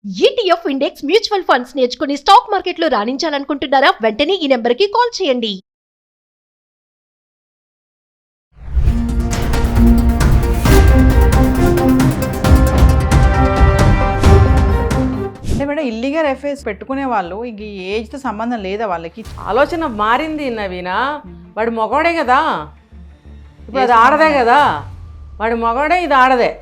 ETF index mutual funds నేర్చుకుని stock మార్కెట్లో రాణించాలనుకుంటున్నారా? వెంటనే ఈ నెంబర్కి కాల్ చేయండి. అంటే మేడం ఇల్లీగల్ ఎఫ్ఐఆర్స్ పెట్టుకునే వాళ్ళు ఇంక ఈ ఏజ్తో సంబంధం లేదా వాళ్ళకి? ఆలోచన మారింది నవీన. వాడు మగవాడే కదా, ఇప్పుడు అది ఆడదే కదా. వాడు మగవాడే, ఇది ఆడదే.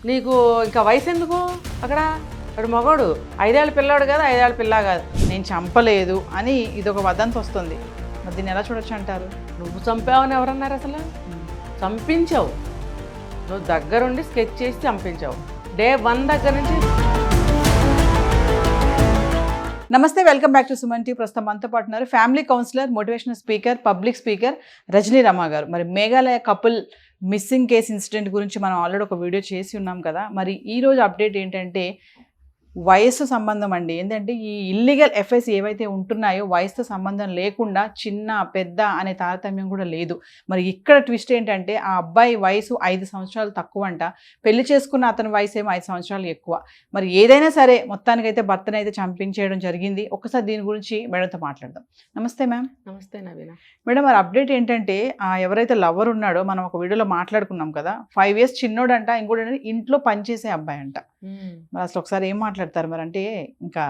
నీకు ఇంకా వయసు ఎందుకు అక్కడ? వాడు మగవాడు, 5 ఏళ్ళ పిల్లాడు కాదు, 5 ఏళ్ళ పిల్ల కాదు. నేను చంపలేదు అని ఇది ఒక వదంతి వస్తుంది. మరి దీన్ని ఎలా చూడొచ్చు అంటారు? నువ్వు చంపావని ఎవరన్నారు అసలు? చంపించావు నువ్వు, దగ్గరుండి స్కెచ్ చేసి చంపించావు. డే 1 దగ్గర నుంచి. నమస్తే, welcome back to Suman TV. ప్రస్తుతం మనతో పాటు ఉన్నారు family counsellor, motivational speaker, public speaker Rajani Rama garu. మరి Meghalaya couple missing case incident గురించి మనం ఆల్రెడీ ఒక వీడియో చేసి ఉన్నాం కదా. మరి ఈరోజు అప్డేట్ ఏంటంటే వయస్సు సంబంధం అండి. ఏంటంటే ఈ ఇల్లీగల్ ఎఫ్ఐఆర్స్ ఏవైతే ఉంటున్నాయో వయసుతో సంబంధం లేకుండా చిన్న పెద్ద అనే తారతమ్యం కూడా లేదు. మరి ఇక్కడ ట్విస్ట్ ఏంటంటే ఆ అబ్బాయి వయసు 5 సంవత్సరాలు తక్కువ అంట, పెళ్లి చేసుకున్న అతని వయసు ఏమో 5 సంవత్సరాలు ఎక్కువ. మరి ఏదైనా సరే మొత్తానికైతే భర్తను అయితే చంపించేయడం జరిగింది. ఒకసారి దీని గురించి మేడంతో మాట్లాడదాం. నమస్తే మ్యామ్. నమస్తే నవీన. మేడం, మరి అప్డేట్ ఏంటంటే ఎవరైతే లవర్ ఉన్నాడో మనం ఒక వీడియోలో మాట్లాడుకున్నాం కదా, 5 years చిన్నోడంట, ఇంకోటి ఇంట్లో పనిచేసే అబ్బాయి అంట. మరి అసలు ఒకసారి ఏం మాట్లాడతారు? మరి అంటే ఇంకా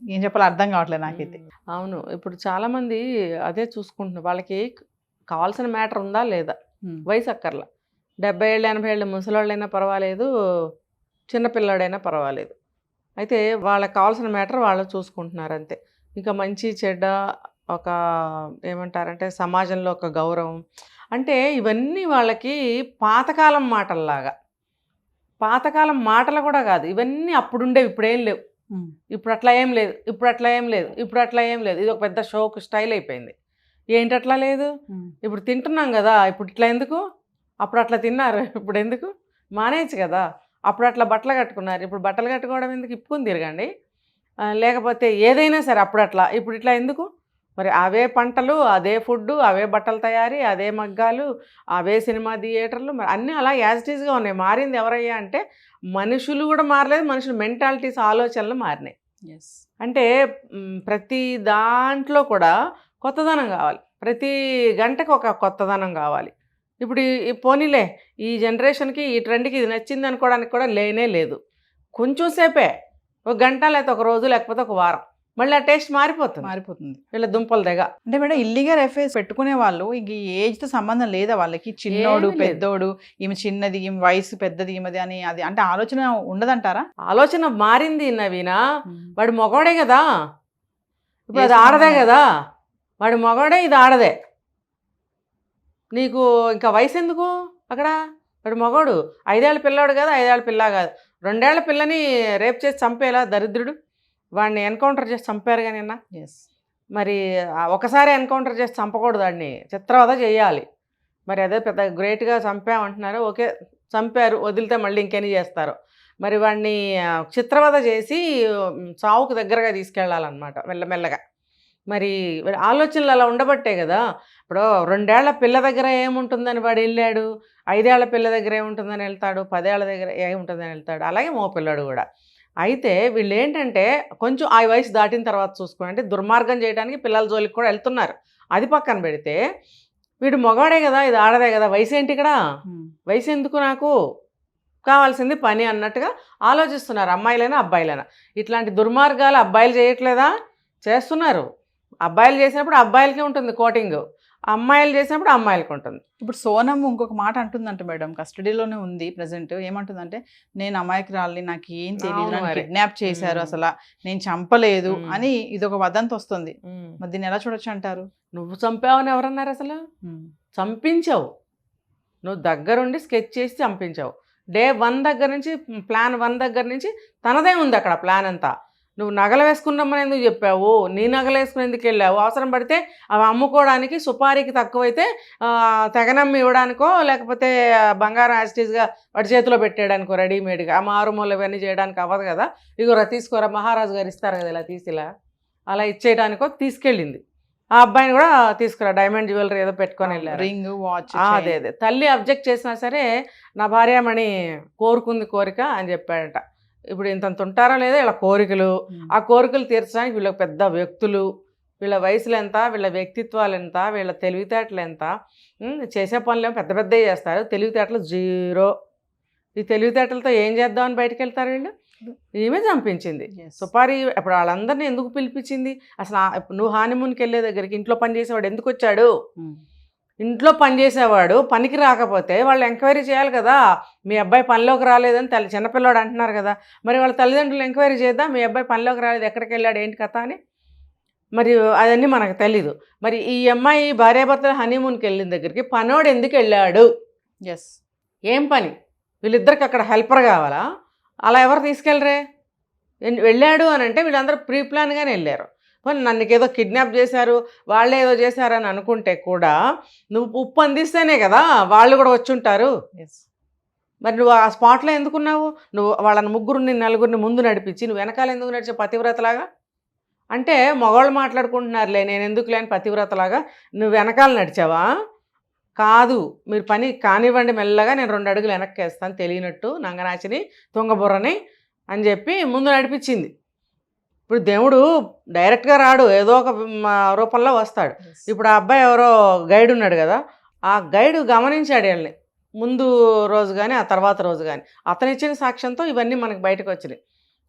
ఏం చెప్పాలో అర్థం కావట్లేదు నాకైతే. అవును, ఇప్పుడు చాలామంది అదే చూసుకుంటున్నారు. వాళ్ళకి కావాల్సిన మ్యాటర్ ఉందా లేదా, వయసు అక్కర్లా. 70 ఏళ్ళు 80 ఏళ్ళు ముసలోళ్ళైనా పర్వాలేదు, చిన్నపిల్లాడైనా పర్వాలేదు. అయితే వాళ్ళకి కావాల్సిన మ్యాటర్ వాళ్ళు చూసుకుంటున్నారు అంతే. ఇంకా మంచి చెడ్డ, ఒక ఏమంటారంటే సమాజంలో ఒక గౌరవం, అంటే ఇవన్నీ వాళ్ళకి పాతకాలం మాటల్లాగా. పాతకాలం మాటలు కూడా కాదు ఇవన్నీ, అప్పుడుండేవి, ఇప్పుడేం లేవు. ఇప్పుడు అట్లా ఏం లేదు, ఇప్పుడు అట్లా ఏం లేదు, ఇప్పుడు అట్లా ఏం లేదు. ఇది ఒక పెద్ద షోక్ స్టైల్ అయిపోయింది. ఏంటి అట్లా లేదు? ఇప్పుడు తింటున్నాం కదా, ఇప్పుడు ఇట్లా ఎందుకు? అప్పుడు అట్లా తిన్నారు, ఇప్పుడు ఎందుకు? మానేయచ్చు కదా. అప్పుడు అట్లా బట్టలు కట్టుకున్నారు, ఇప్పుడు బట్టలు కట్టుకోవడం ఎందుకు? ఇప్పుకుని తిరగండి. లేకపోతే ఏదైనా సరే అప్పుడు అట్లా, ఇప్పుడు ఇట్లా ఎందుకు? మరి అవే పంటలు, అదే ఫుడ్డు, అవే బట్టల తయారీ, అదే మగ్గాలు, అవే సినిమా థియేటర్లు, మరి అన్నీ అలా యాజ్ ఇట్ ఈస్గా ఉన్నాయి. మారింది ఎవరయ్యా అంటే మనుషులు కూడా మారలేదు, మనుషుల మెంటాలిటీస్, ఆలోచనలు మారినాయి. అంటే ప్రతి దాంట్లో కూడా కొత్తదనం కావాలి, ప్రతి గంటకు ఒక కొత్తదనం కావాలి. ఇప్పుడు ఈ పోనీలే, ఈ జనరేషన్కి ఈ ట్రెండ్కి ఇది నచ్చింది అనుకోవడానికి కూడా లేనే లేదు. కొంచెం సేపే, ఒక గంట లేకపోతే ఒక రోజు లేకపోతే ఒక వారం, మళ్ళీ ఆ టేస్ట్ మారిపోతుంది. వీళ్ళ దుంపల దగ్గర. అంటే మేడం ఇల్లీగల్ ఎఫ్ఐఆర్స్ పెట్టుకునే వాళ్ళు ఇంక ఈ ఏజ్తో సంబంధం లేదా వాళ్ళకి? చిన్నోడు పెద్దోడు, ఈమె చిన్నది, ఈమె వయసు పెద్దది, ఈమెది అని అది అంటే ఆలోచన ఉండదంటారా? ఆలోచన మారింది నవీన. వాడు మగవాడే కదా, ఇప్పుడు అది ఆడదే కదా. వాడు మగవాడే, ఇది ఆడదే. నీకు ఇంకా వయసు ఎందుకు అక్కడ? వాడు మగవాడు, 5 ఏళ్ళ పిల్లాడు కాదు, 5 ఏళ్ళ పిల్ల కాదు. 2 ఏళ్ల పిల్లని రేప్ చేసి చంపేలా దరిద్రుడు. వాడిని ఎన్కౌంటర్ చేసి చంపారు కానీ అన్న. మరి ఒకసారి ఎన్కౌంటర్ చేసి చంపకూడదు, వాడిని చిత్రవద చేయాలి. మరి అదే పెద్ద గ్రేట్గా చంపామంటున్నారు. ఓకే, చంపారు, వదిలితే మళ్ళీ ఇంకెన్ని చేస్తారు. మరి వాడిని చిత్రవద చేసి చావుకు దగ్గరగా తీసుకెళ్ళాలన్నమాట మెల్లమెల్లగా. మరి ఆలోచనలు అలా ఉండబట్టే కదా. ఇప్పుడు 2 ఏళ్ల పిల్ల దగ్గర ఏముంటుందని వాడు వెళ్ళాడు, 5 ఏళ్ల పిల్ల దగ్గర ఏముంటుందని వెళ్తాడు, 10 ఏళ్ల దగ్గర ఏముంటుందని వెళ్తాడు. అలాగే మో పిల్లాడు కూడా. అయితే వీళ్ళు ఏంటంటే కొంచెం ఆ వయసు దాటిన తర్వాత చూసుకుని, అంటే దుర్మార్గం చేయడానికి పిల్లల జోలికి కూడా వెళ్తున్నారు. అది పక్కన పెడితే వీడు మగవాడే కదా, ఇది ఆడదే కదా, వయసు ఏంటి ఇక్కడ? వయసు ఎందుకు? నాకు కావాల్సింది పని అన్నట్టుగా ఆలోచిస్తున్నారు, అమ్మాయిలైనా అబ్బాయిలైనా. ఇట్లాంటి దుర్మార్గాలు అబ్బాయిలు చేయట్లేదా? చేస్తున్నారు. అబ్బాయిలు చేసినప్పుడు అబ్బాయిలకే ఉంటుంది కోటింగ్, అమ్మాయిలు చేసినప్పుడు అమ్మాయిలకు ఉంటుంది. ఇప్పుడు సోనం ఇంకొక మాట అంటుందంట మేడం, కస్టడీలోనే ఉంది ప్రజెంట్. ఏమంటుందంటే, నేను అమాయకురాలిని, నాకు ఏం తెలియదు, కిడ్నాప్ చేశారు, అసలు నేను చంపలేదు అని ఇది ఒక వదంతి వస్తుంది. మరి దీన్ని ఎలా చూడొచ్చు అంటారు? నువ్వు చంపావని ఎవరన్నారు అసలు? చంపించావు నువ్వు, దగ్గరుండి స్కెచ్ చేసి చంపించావు. డే 1 దగ్గర నుంచి, ప్లాన్ 1 దగ్గర నుంచి తనదే ఉంది అక్కడ ప్లాన్ అంతా. నువ్వు నగలు వేసుకున్నామని ఎందుకు చెప్పావు? నీ నగలు వేసుకుని ఎందుకు వెళ్ళావు? అవసరం పడితే అవి అమ్ముకోవడానికి, సుపారీకి తక్కువైతే తెగనమ్మి ఇవ్వడానికో, లేకపోతే బంగారం యాజిటీస్గా వాడి చేతిలో పెట్టేయడానికో రెడీమేడ్గా. ఆ మారుమూల ఇవన్నీ చేయడానికి అవ్వదు కదా. ఇగోరా తీసుకోరా, మహారాజు గారు ఇస్తారు కదా ఇలా తీసి, ఇలా అలా ఇచ్చేయడానికో తీసుకెళ్ళింది. ఆ అబ్బాయిని కూడా తీసుకురా, డైమండ్ జ్యువెలరీ ఏదో పెట్టుకొని వెళ్ళారు, రింగ్, వాచ్. అదే తల్లి అబ్జెక్ట్ చేసినా సరే నా భార్యమణి కోరుకుంది కోరిక అని చెప్పాడట. ఇప్పుడు ఇంతంత ఉంటారో లేదో వీళ్ళ కోరికలు, ఆ కోరికలు తీర్చడానికి వీళ్ళ పెద్ద వ్యక్తులు, వీళ్ళ వయసులు ఎంత, వీళ్ళ వ్యక్తిత్వాలు ఎంత, వీళ్ళ తెలివితేటలు ఎంత, చేసే పనులు పెద్ద పెద్దవి చేస్తారు, తెలివితేటలు జీరో. ఈ తెలివితేటలతో ఏం చేద్దామని బయటకు వెళ్తారు వీళ్ళు. ఈమె చంపించింది సుపారి. ఇప్పుడు వాళ్ళందరినీ ఎందుకు పిలిపించింది అసలు? నువ్వు హానిమూన్కి వెళ్ళే దగ్గరికి ఇంట్లో పని చేసేవాడు ఎందుకు వచ్చాడు? ఇంట్లో పని చేసేవాడు పనికి రాకపోతే వాళ్ళు ఎంక్వైరీ చేయాలి కదా. మీ అబ్బాయి పనిలోకి రాలేదని చిన్నపిల్లాడు అంటున్నారు కదా, మరి వాళ్ళ తల్లిదండ్రులు ఎంక్వైరీ చేద్దాం, మీ అబ్బాయి పనిలోకి రాలేదు, ఎక్కడికి వెళ్ళాడు, ఏంటి కథ అని. మరి అవన్నీ మనకు తెలీదు. మరి ఈ అమ్మాయి భార్యాభర్తల హనీమూన్కి వెళ్ళిన దగ్గరికి పనోడు ఎందుకు వెళ్ళాడు? ఏం పని? వీళ్ళిద్దరికి అక్కడ హెల్పర్ కావాలా? అలా ఎవరు తీసుకెళ్ళరే? వెళ్ళాడు అని అంటే వీళ్ళందరూ ప్రీ ప్లాన్గానే వెళ్ళారు. నన్ను ఏదో కిడ్నాప్ చేశారు, వాళ్ళే ఏదో చేశారని అనుకుంటే కూడా నువ్వు ఉప్పు అందిస్తేనే కదా వాళ్ళు కూడా వచ్చి ఉంటారు. మరి నువ్వు ఆ స్పాట్లో ఎందుకున్నావు? నువ్వు వాళ్ళని ముగ్గురిని నలుగురిని ముందు నడిపించి నువ్వు వెనకాల ఎందుకు నడిచే పతివ్రతలాగా? అంటే మగవాళ్ళు మాట్లాడుకుంటున్నారులే, నేను ఎందుకు లేని పతివ్రతలాగా నువ్వు వెనకాల నడిచావా? కాదు, మీరు పని కానివ్వండి, మెల్లగా నేను 2 అడుగులు వెనక్కి వేస్తాను, తెలియనట్టు నంగనాచిని తుంగబుర్రని అని చెప్పి ముందు నడిపించింది. ఇప్పుడు దేవుడు డైరెక్ట్గా రాడు, ఏదో ఒక రూపంలో వస్తాడు. ఇప్పుడు ఆ అబ్బాయి ఎవరో గైడ్ ఉన్నాడు కదా, ఆ గైడ్ గమనించాడు వీళ్ళని ముందు రోజు కానీ ఆ తర్వాత రోజు కానీ. అతను ఇచ్చిన సాక్ష్యంతో ఇవన్నీ మనకు బయటకు వచ్చినాయి.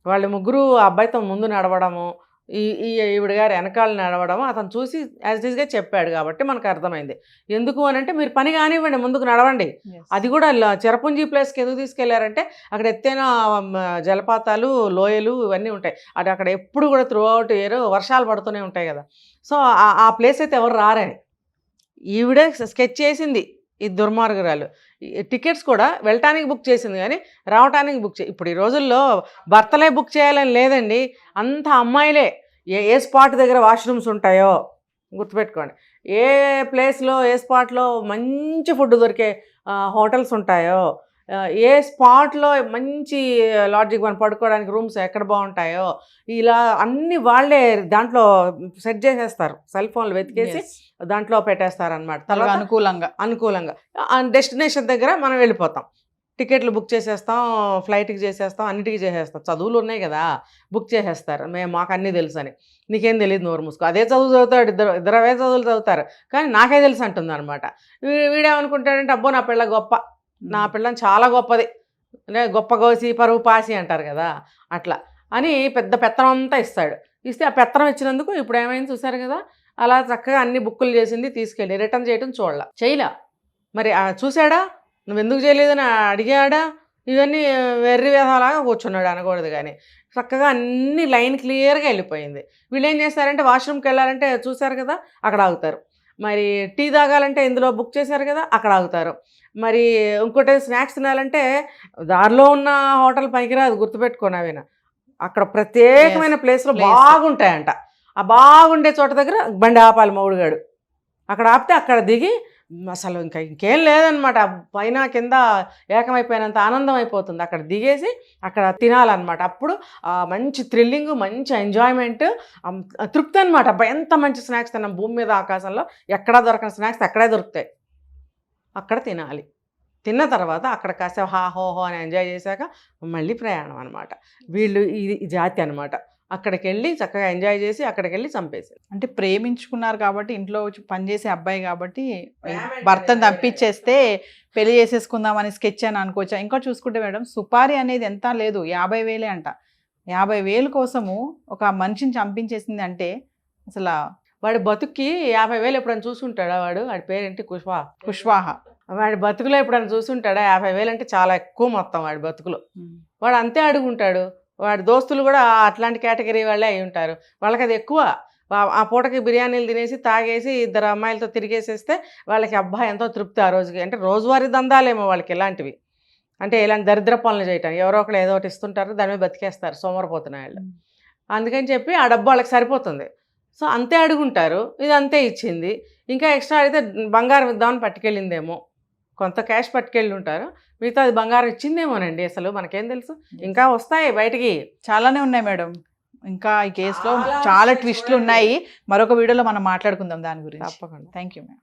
వాళ్ళు ముగ్గురు ఆ అబ్బాయితో ముందు నడవడము, ఈవిడ గారు వెనకాల నడవడము అతను చూసి యాజ్ ఈజ్గా చెప్పాడు కాబట్టి మనకు అర్థమైంది. ఎందుకు అని అంటే మీరు పని కానివ్వండి, ముందుకు నడవండి. అది కూడా చిరపుంజి ప్లేస్కి ఎందుకు తీసుకెళ్లారంటే అక్కడ ఎత్తైన జలపాతాలు, లోయలు ఇవన్నీ ఉంటాయి. అక్కడ ఎప్పుడు కూడా త్రూ అవుట్ ఇయర్ వర్షాలు పడుతూనే ఉంటాయి కదా. సో ఆ ప్లేస్ అయితే ఎవరు రారని ఈవిడే స్కెచ్ చేసింది. ఈ దుర్మార్గురాలు టికెట్స్ కూడా వెళ్ళటానికి బుక్ చేసింది కానీ రావటానికి బుక్ ఇప్పుడు ఈ రోజుల్లో భర్తలే బుక్ చేయాలని లేదండి, అంత అమ్మాయిలే. ఏ స్పాట్ దగ్గర వాష్రూమ్స్ ఉంటాయో గుర్తుపెట్టుకోండి, ఏ ప్లేస్లో ఏ స్పాట్లో మంచి ఫుడ్ దొరికే హోటల్స్ ఉంటాయో, ఏ స్పాట్లో మంచి లాడ్జింగ్ మనం పడుకోవడానికి రూమ్స్ ఎక్కడ బాగుంటాయో, ఇలా అన్ని వాళ్ళే దాంట్లో సెట్ చేసేస్తారు. సెల్ ఫోన్లు వెతికేసి దాంట్లో పెట్టేస్తారనమాట. తర్వాత అనుకూలంగా డెస్టినేషన్ దగ్గర మనం వెళ్ళిపోతాం, టికెట్లు బుక్ చేసేస్తాం, ఫ్లైట్కి చేసేస్తాం, అన్నిటికీ చేసేస్తాం. చదువులు ఉన్నాయి కదా, బుక్ చేసేస్తారు. మాకు అన్నీ తెలుసు అని. నీకేం తెలియదు, నోరు మూసుకో. అదే చదువు చదువుతాడు, ఇద్దరు అవే చదువులు చదువుతారు, కానీ నాకే తెలుసు అంటుంది అనమాట. వీడేమనుకుంటాడంటే అబ్బో నా పిల్ల గొప్ప, నా పిల్లని చాలా గొప్పది, గొప్ప గోసి పరువు పాసి అంటారు కదా, అట్లా అని పెద్ద పెత్తనం అంతా ఇస్తాడు. ఇస్తే ఆ పెత్తనం ఇచ్చినందుకు ఇప్పుడు ఏమైంది చూసారు కదా, అలా చక్కగా అన్ని బుక్కులు చేసింది, తీసుకెళ్ళి రిటర్న్ చేయడం చేయలా. మరి చూసాడా, నువ్వు ఎందుకు చేయలేదని అడిగాడా? ఇవన్నీ వెర్రి వేధాలాగా కూర్చున్నాడు అనకూడదు, కానీ చక్కగా అన్ని లైన్ క్లియర్గా వెళ్ళిపోయింది. వీళ్ళు ఏం చేస్తారంటే వాష్రూమ్కి వెళ్ళాలంటే చూశారు కదా అక్కడ ఆగుతారు, మరి టీ తాగాలంటే ఇందులో బుక్ చేశారు కదా అక్కడ ఆగుతారు, మరి ఇంకోటి స్నాక్స్ తినాలంటే దారిలో ఉన్న హోటల్ పనికిరాదు, గుర్తుపెట్టుకోనవినా అక్కడ ప్రత్యేకమైన ప్లేస్లో బాగుంటాయంట. ఆ బాగుండే చోట దగ్గర బండి ఆపాలి మొగుడుగాడు, అక్కడ ఆపితే అక్కడ దిగి అసలు ఇంకేం లేదనమాట, పైన కింద ఏకమైపోయినంత ఆనందం అయిపోతుంది. అక్కడ దిగేసి అక్కడ తినాలన్నమాట. అప్పుడు మంచి థ్రిల్లింగ్, మంచి ఎంజాయ్మెంట్, తృప్తి అనమాట. అబ్బా ఎంత మంచి స్నాక్స్ తిన్నాం, భూమి మీద ఆకాశంలో ఎక్కడా దొరకని స్నాక్స్ అక్కడే దొరుకుతాయి, అక్కడ తినాలి. తిన్న తర్వాత అక్కడ కాసేపు హోహో అని ఎంజాయ్ చేశాక మళ్ళీ ప్రయాణం అనమాట. వీళ్ళు ఇది జాతి అనమాట. అక్కడికి వెళ్ళి చక్కగా ఎంజాయ్ చేసి అక్కడికి వెళ్ళి చంపేశారు. అంటే ప్రేమించుకున్నారు కాబట్టి, ఇంట్లో పనిచేసే అబ్బాయి కాబట్టి భర్తను తప్పించేస్తే పెళ్లి చేసేసుకుందామని స్కెచ్ అని అనుకోవచ్చా? ఇంకా చూసుకుంటే మేడం, సుపారీ అనేది ఎంత లేదు, 50,000 అంట. 50,000 కోసము ఒక మనిషిని చంపించేసింది అంటే అసలు వాడి బతుక్కి 50,000 ఎప్పుడైనా చూసుంటాడా? వాడి పేరేంటి? కుష్వాహ. వాడి బతుకులో ఎప్పుడైనా చూసుంటాడా? 50,000 అంటే చాలా ఎక్కువ మొత్తం వాడి బతుకులో. వాడు అంతే అడుగుంటాడు. వాడి దోస్తులు కూడా అట్లాంటి కేటగిరీ వాళ్ళే అయి ఉంటారు. వాళ్ళకి అది ఎక్కువ. ఆ పూటకి బిర్యానీలు తినేసి తాగేసి 2 అమ్మాయిలతో తిరిగేసేస్తే వాళ్ళకి అబ్బా ఎంతో తృప్తి ఆ రోజుకి. అంటే రోజువారీ దందాలేమో వాళ్ళకి ఇలాంటివి, అంటే ఇలాంటి దరిద్ర పనులు చేయటానికి ఎవరో ఒకరు ఏదో ఒకటి ఇస్తుంటారు, దాని మీద బతికేస్తారు సోమరిపోతున్న వాళ్ళు. అందుకని చెప్పి ఆ డబ్బు వాళ్ళకి సరిపోతుంది. సో అంతే అడుగుంటారు, ఇది అంతే ఇచ్చింది. ఇంకా ఎక్స్ట్రా అయితే బంగారం ఇద్దామని పట్టుకెళ్ళిందేమో, కొంత క్యాష్ పట్టుకెళ్ళి ఉంటారు, మిగతా అది బంగారం ఇచ్చిందేమోనండి. అసలు మనకేం తెలుసు, ఇంకా వస్తాయి బయటికి, చాలానే ఉన్నాయి మేడం. ఇంకా ఈ కేసులో చాలా ట్విస్టులు ఉన్నాయి. మరొక వీడియోలో మనం మాట్లాడుకుందాం దాని గురించి. తప్పకుండా. Thank you madam.